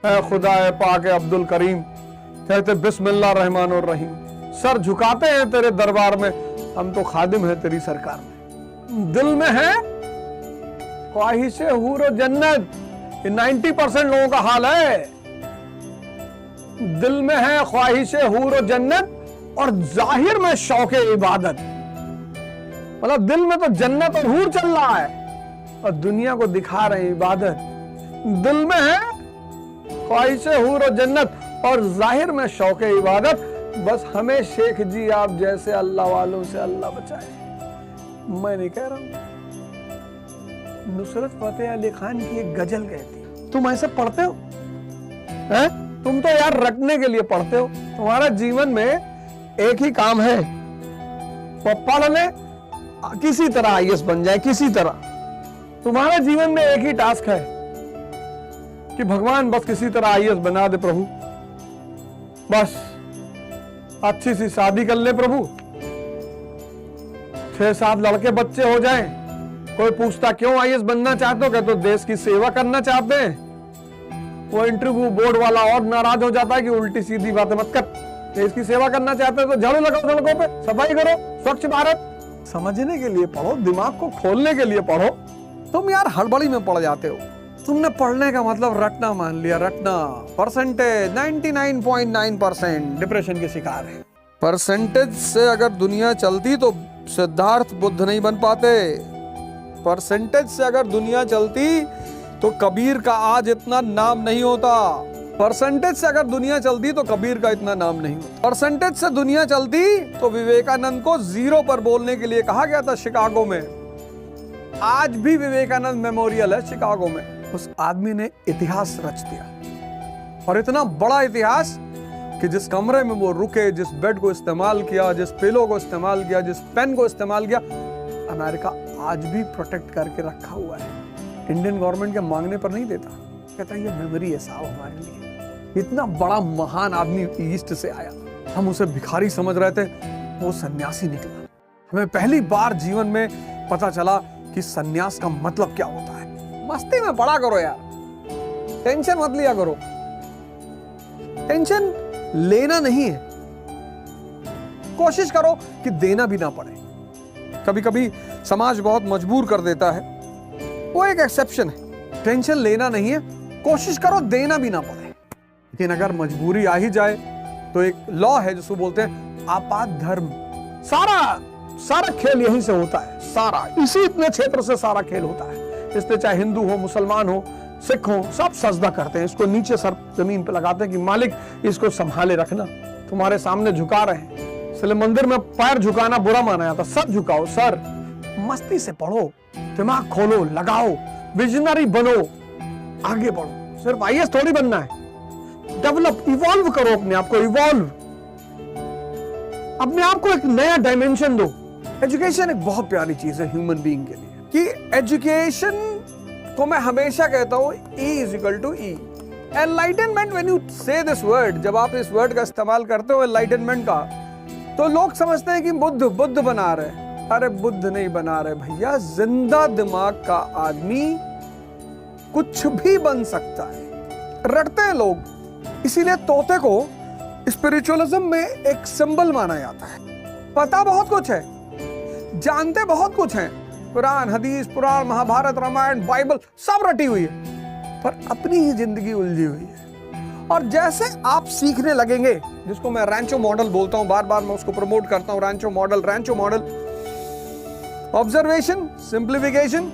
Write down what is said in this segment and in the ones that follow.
ऐ खुदा है पाक अब्दुल करीम, कहते बिस्मिल्लाह रहमान और रहीम, सर झुकाते हैं तेरे दरबार में, हम तो खादिम हैं तेरी सरकार में। दिल में है ख्वाहिशे हूर और जन्नत, ये 90% लोगों का हाल है। दिल में है ख्वाहिशे हूर और जन्नत और जाहिर में शौके इबादत, मतलब दिल में तो जन्नत और हूर चल रहा है और दुनिया को दिखा रहे हैं इबादत। दिल में है ख्वाहिशे हूर और जन्नत और जाहिर में शौके इबादत, बस हमें शेख जी आप जैसे अल्लाह वालों से अल्लाह बचाए। मैं नहीं कह रहा हूं, नुसरत फतेह अली खान की एक गजल कहती, तुम ऐसे पढ़ते हो हैं? तुम तो यार रटने के लिए पढ़ते हो, तुम्हारा जीवन में एक ही काम है, वो पढ़ ले किसी तरह आईएएस बन जाए, किसी तरह। तुम्हारे जीवन में एक ही टास्क है कि भगवान बस किसी तरह आईएएस बना दे प्रभु, बस अच्छी सी शादी कर ले प्रभु, 6-7 लड़के बच्चे हो जाएं, कोई पूछता क्यों आईएएस बनना चाहते हो, कहते तो देश की सेवा करना चाहते हैं। वो इंटरव्यू बोर्ड वाला और नाराज हो जाता है कि उल्टी सीधी बातें मत कर, देश की सेवा करना चाहते हो तो झाड़ू लगाओ सड़कों पे, सफाई करो, स्वच्छ भारत। समझने के लिए पढ़ो, दिमाग को खोलने के लिए पढ़ो। तुम यार हड़बड़ी में पड़ जाते हो, तुमने पढ़ने का मतलब रटना मान लिया, रटना। परसेंटेज 99.9% डिप्रेशन के शिकार है। परसेंटेज से अगर दुनिया चलती तो सिद्धार्थ बुद्ध नहीं बन पाते। परसेंटेज से अगर दुनिया चलती तो कबीर का आज इतना नाम नहीं होता। परसेंटेज से अगर दुनिया चलती तो कबीर का इतना नाम नहीं होता। परसेंटेज से दुनिया चलती तो विवेकानंद को 0 पर बोलने के लिए कहा गया था शिकागो में। आज भी विवेकानंद मेमोरियल है शिकागो में। उस आदमी ने इतिहास रच दिया, और इतना बड़ा इतिहास कि जिस कमरे में वो रुके, जिस बेड को इस्तेमाल किया, जिस पिलो को इस्तेमाल किया, जिस पेन को इस्तेमाल किया, अमेरिका आज भी प्रोटेक्ट करके रखा हुआ है। इंडियन गवर्नमेंट के मांगने पर नहीं देता, कहता ये मेमोरी है साहब हमारे लिए। इतना बड़ा महान आदमी ईस्ट से आया, हम उसे भिखारी समझ रहे थे, वो सन्यासी निकला। हमें पहली बार जीवन में पता चला कि सन्यास का मतलब क्या होता है। मस्ती में पढ़ा करो यार, टेंशन मत लिया करो। टेंशन लेना नहीं है, कोशिश करो कि देना भी ना पड़े। कभी कभी समाज बहुत मजबूर कर देता है, वो एक एक्सेप्शन है। टेंशन लेना नहीं है, कोशिश करो देना भी ना पड़े। लेकिन अगर मजबूरी आ ही जाए तो एक लॉ है जिसको बोलते हैं आपात धर्म। सारा खेल यहीं से होता है, सारा इसी इतने क्षेत्र से सारा खेल होता है। इसलिए चाहे हिंदू हो, मुसलमान हो, सिख हो, सब सजदा करते हैं, इसको नीचे सर जमीन पे लगाते हैं कि मालिक इसको संभाले रखना, तुम्हारे सामने झुका रहे हैं। इसलिए मंदिर में पैर झुकाना बुरा माना जाता, सर झुकाओ। सर मस्ती से पढ़ो, दिमाग खोलो, लगाओ, विजनरी बनो, आगे बढ़ो। सिर्फ आईएएस थोड़ी बनना है, डेवलप, इवॉल्व करो अपने आप को, इवॉल्व, अपने आप को एक नया डायमेंशन दो। एजुकेशन एक बहुत प्यारी चीज है ह्यूमन बीइंग के लिए, कि एजुकेशन को मैं हमेशा कहता हूं E = E। Enlightenment, when you से दिस वर्ड, जब आप इस वर्ड का इस्तेमाल करते हो एनलाइटनमेंट का, तो लोग समझते हैं कि बुद्ध बना रहे। अरे बुद्ध नहीं बना रहे भैया, जिंदा दिमाग का आदमी कुछ भी बन सकता है। रटते हैं लोग, इसीलिए तोते को स्पिरिचुअलिज्म में एक सिंबल माना जाता है। पता बहुत कुछ है, जानते बहुत कुछ है, कुरान, हदीस, पुराण, महाभारत, रामायण, बाइबल सब रटी हुई है, पर अपनी ही जिंदगी उलझी हुई है। और जैसे आप सीखने लगेंगे, जिसको मैं रैंचो मॉडल बोलता हूं, बार बार मैं उसको प्रमोट करता हूं, रैंचो मॉडल, ऑब्जर्वेशन, सिंप्लीफिकेशन,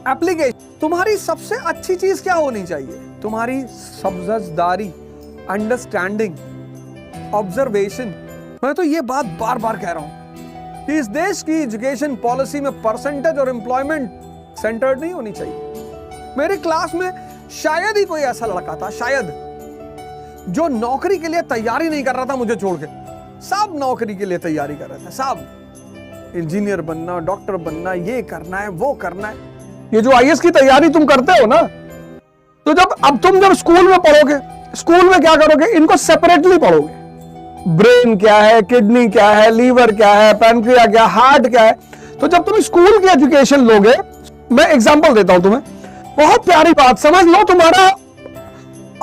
एप्लीकेशन। तुम्हारी सबसे अच्छी चीज क्या होनी चाहिए? तुम्हारी समझदारी, अंडरस्टैंडिंग, ऑब्जर्वेशन। मैं तो ये बात बार बार कह रहा हूं कि इस देश की एजुकेशन पॉलिसी में परसेंटेज और एम्प्लॉयमेंट सेंटर्ड नहीं होनी चाहिए। मेरी क्लास में शायद ही कोई ऐसा लड़का था, शायद, जो नौकरी के लिए तैयारी नहीं कर रहा था मुझे छोड़ के। सब नौकरी के लिए तैयारी कर रहे थे, सब इंजीनियर बनना, डॉक्टर बनना, ये करना है, वो करना है। ये जो आईएएस की तैयारी तुम करते हो ना, तो अब तुम जब स्कूल में पढ़ोगे, स्कूल में क्या करोगे? इनको सेपरेटली पढ़ोगे। ब्रेन क्या है, किडनी क्या है, लीवर क्या है, पैनक्रिया क्या, हार्ट क्या है। तो जब तुम स्कूल की एजुकेशन लोगे, मैं एग्जांपल देता हूं तुम्हें, बहुत प्यारी बात समझ लो, तुम्हारा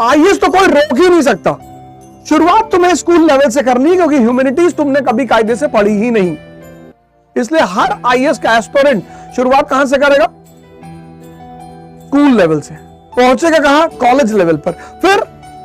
आईएएस तो कोई रोक ही नहीं सकता। शुरुआत तुम्हें स्कूल लेवल से करनी है, क्योंकि ह्यूमैनिटीज तुमने कभी कायदे से पढ़ी ही नहीं। इसलिए हर आईएएस का एस्पिरेंट शुरुआत कहां से करेगा? स्कूल लेवल से। पहुंचेगा कहां? कॉलेज लेवल पर। फिर